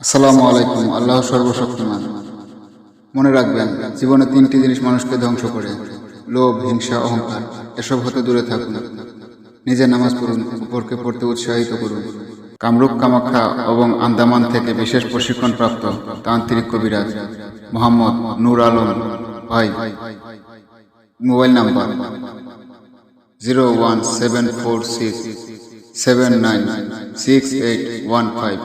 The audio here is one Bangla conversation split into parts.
আসসালামু আলাইকুম। আল্লাহ সর্বশক্তিমান। মনে রাখবেন, জীবনে তিনটি জিনিস মানুষকে ধ্বংস করে: লোভ, হিংসা, অহংকার। এসব হতে দূরে থাকুন। নিজে নামাজ পড়ুন, অপরকে পড়তে উৎসাহিত করুন। কামরূপ কামাখ্যা এবং আন্দামান থেকে বিশেষ প্রশিক্ষণপ্রাপ্ত তান্ত্রিক কবিরাজ মোহাম্মদ নূর আলম ভাই। Mobile number 01746796815।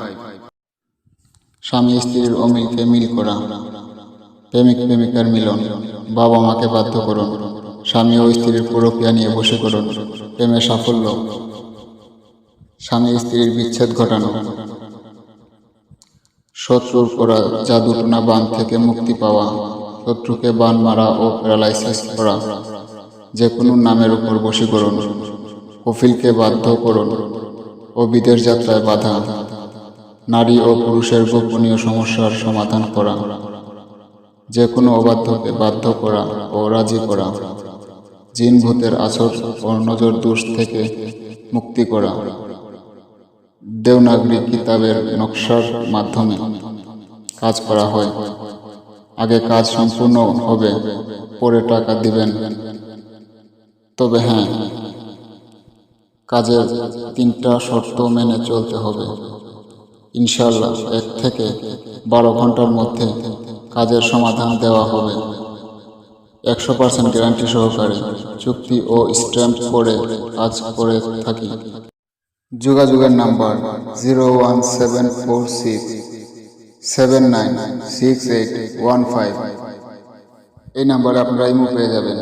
স্বামী স্ত্রীর অমিলকে মিল করা, প্রেমিক প্রেমিকার মিলন, বাবা মাকে বাধ্য করুন, স্বামী ও স্ত্রীর প্রক্রিয়া নিয়ে বসে করুন, প্রেমে সাফল্য, স্বামী স্ত্রীর বিচ্ছেদ ঘটানো, শত্রুর করা জাদুটোনা বান থেকে মুক্তি পাওয়া, শত্রুকে বান মারা ও প্যারালাইসিস করা, যে কোনো নামের উপর বশীকরণ, কফিলকে বাধ্য করুন ও বিদেশ যাত্রায় বাধা, নারী ও পুরুষের গোপনীয় সমস্যার সমাধান করা, যে কোনো অবাধ্যকে বাধ্য করা ও রাজি করা, জিন ভূতের আছর ও নজর দোষ থেকে মুক্তি করা, দেওনাগরী কিতাবের নকশার মাধ্যমে কাজ করা হয়। আগে কাজ সম্পূর্ণ হবে, পরে টাকা দিবেন। তবে হ্যাঁ, কাজের 3টা শর্ত মেনে চলতে হবে। ইনশাআল্লাহ 1 থেকে 12 ঘন্টার মধ্যে কাজের সমাধান দেওয়া হবে। 100% গ্যারান্টি সহকারে চুক্তি ও স্ট্যাম্প করে কাজ করে থাকি। যোগাযোগের নাম্বার 01746796815। এই নাম্বারে আপনারা ইমো পেয়ে যাবেন।